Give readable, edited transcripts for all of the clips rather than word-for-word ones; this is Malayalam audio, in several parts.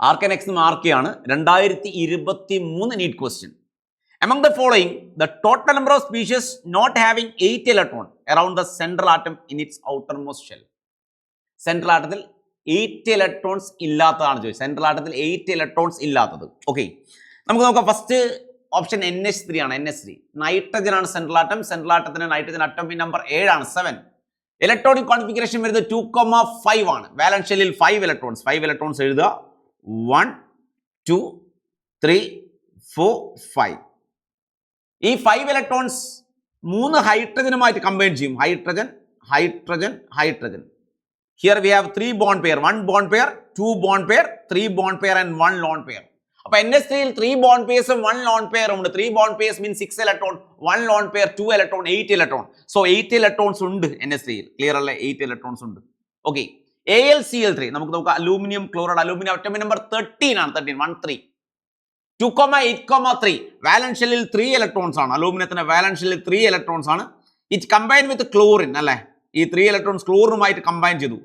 ആർക്കനെക്സ് മാർക്ക് ചെയ്യാണ് 2023 NEET question. Among the following, the total number of species not having 8 electrons around the central atom in its outermost shell. Central ആറ്റത്തിൽ 8 ഇലക്ട്രോൺസ് ഇല്ലാത്തതാണ് ചോദിച്ചത്. സെൻട്രൽ ആറ്റത്തിൽ 8 ഇലക്ട്രോൺസ് ഇല്ലാത്തത്. ഓക്കെ, നമുക്ക് നോക്കാം. ഫസ്റ്റ് ഓപ്ഷൻ NH3 ആണ്. NH3 നൈട്രജൻ ആണ് സെൻട്രൽ ആറ്റം. സെൻട്രൽ ആറ്റത്തിന് നൈട്രജൻ അറ്റോമിക് നമ്പർ 7 ആണ്, 7. ഇലക്ട്രോണിക് കോൺഫിഗറേഷൻ വരുന്നത് 2,5 ആണ്. വാലൻസ് ഷെല്ലിൽ 5 ഇലക്ട്രോൺസ് എഴുതുക. 1 2 3 4 5. ഈ 5 ഇലക്ട്രോൺസ് 3 ഹൈഡ്രജനുമായിട്ട് കമ്പൈൻ ചെയ്യും. Hydrogen. Here we have 3 bond pair, 1 bond pair, 2 bond pair, 3 bond pair and 1 lone pair. അപ്പോൾ NH3 ൽ 3 bond pairs ഉം 1 lone pair ഉണ്ട്. 3 bond pairs means 6 electron, 1 lone pair 2 electron, 8 electron. So 8 electrons ഉണ്ട് NH3 ൽ. ക്ലിയർ അല്ലേ? 8 electrons ഉണ്ട്. ഓക്കെ, AlCl3 നമുക്ക് നോക്കാം. Aluminium chloride, aluminium atomic number 13 ആണ്. 13 2,8,3 വാലൻസ് ഷെല്ലിൽ 3 ഇലക്ട്രോൺസ് ആണ്. അലൂമിനിയത്തിന് വാലൻസ് ഷെല്ലിൽ 3 ഇലക്ട്രോൺസ് ആണ്. ഇറ്റ് കമ്പൈൻ വിത്ത് ക്ലോറിൻ അല്ലേ? ഈ 3 ഇലക്ട്രോൺസ് ക്ലോറിനുമായിട്ട് കമ്പൈൻ ചെയ്തു.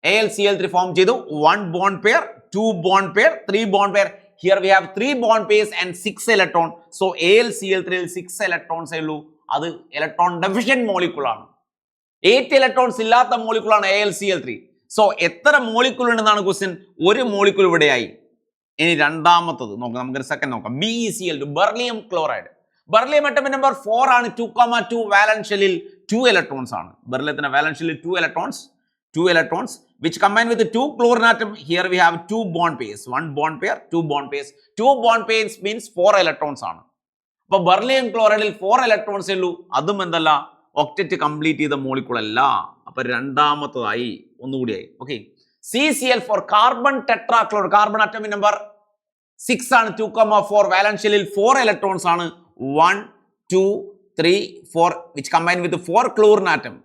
AlCl3 ഫോം ചെയ്തു. 1 bond pair, 2 bond pair, 3 bond pair. Here we have 3 bond pairs and 6 electron. So AlCl3 ൽ 6 ഇലക്ട്രോൺസ് ഉള്ളൂ. അത് ഇലക്ട്രോൺ ഡെഫിഷ്യന്റ് മോളിക്യൂൾ ആണ്. 8 ഇലക്ട്രോൺസ് ഇല്ലാത്ത മോളിക്യൂൾ ആണ് AlCl3. സോ എത്ര മോളിക്യൂൾ ഉണ്ടെന്നാണ് ക്വസ്റ്റ്യൻ. ഒരു മോളിക്യൂൾ ഇവിടെയായി. ഇനി രണ്ടാമത്തത് നോക്കാം. നമുക്കൊരു സെക്കൻഡ് നോക്കാം. BeCl2 beryllium chloride. Beryllium atomic number 4 ആണ്. 2,2 വാലൻസ് ഷെല്ലിൽ 2 ഇലക്ട്രോൺസ് ആണ്. ബെർലിയത്തിന്റെ വാലൻസ് ഷെല്ലിൽ 2 electrons which combine with the 2 chlorine atom. Here we have 2 bond pairs, 1 bond pair, 2 bond pairs. 2 bond pairs means 4 electrons ആണ്. അപ്പോൾ ബെർലിയം ക്ലോറൈഡിൽ 4 ഇലക്ട്രോൺസ് ഉള്ളൂ. അതും എന്തല്ല, ഒക്ടറ്റ് കംപ്ലീറ്റ് ചെയ്ത മോളിക്യൂൾ അല്ല. അപ്പോൾ രണ്ടാമത്തതായി ഒന്നുകൂടിയായി. Okay, CCl4 carbon tetrachloride. Carbon atomic number 6 ആണ്. 2,4 വാലൻസ് ഷെല്ലിൽ 4 ഇലക്ട്രോൺസ് ആണ്. 1 2 3 4 which combine with the 4 chlorine atom.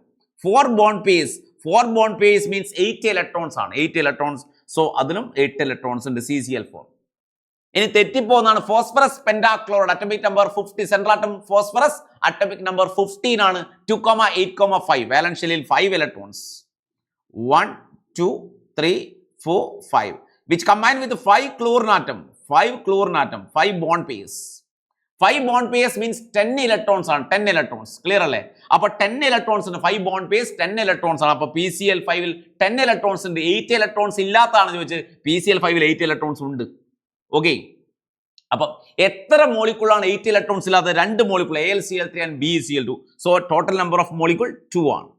4 bond pairs. 4 bond pairs means 8 electrons ആണ്. 8 electrons. So അതിനും 8 electrons ഉണ്ട്. CCl4. ഇനി തെറ്റിപ്പോകുന്നതാണ്. Phosphorus pentachloride atomic number 50. Central atom phosphorus atomic number 15 ആണ്. 2,8,5 വാലൻസ് ഷെല്ലിൽ 5 electrons. 1 2 3 4 5 which combine with the 5 chlorine atom. 5 bond pairs. 5 bond pairs means 10 electrons ആണ്. 10 electrons. ക്ലിയർ അല്ലേ? അപ്പോൾ 10 electrons ഉണ്ട്. 5 bond pairs 10 electrons ആണ്. അപ്പോൾ PCl5 ൽ 10 electrons ഉണ്ട്. 8 electrons ഇല്ലാത്തതാണ് ചോദിച്ചത്. PCl5 ൽ 8 electrons ഉണ്ട്. ഓക്കെ, അപ്പോൾ എത്ര മോളിക്യൂൾ ആണ് 8 electrons ഇല്ലാത്ത? 2 molecule, AlCl3 and BeCl2. So total number of molecule 2 ആണ്.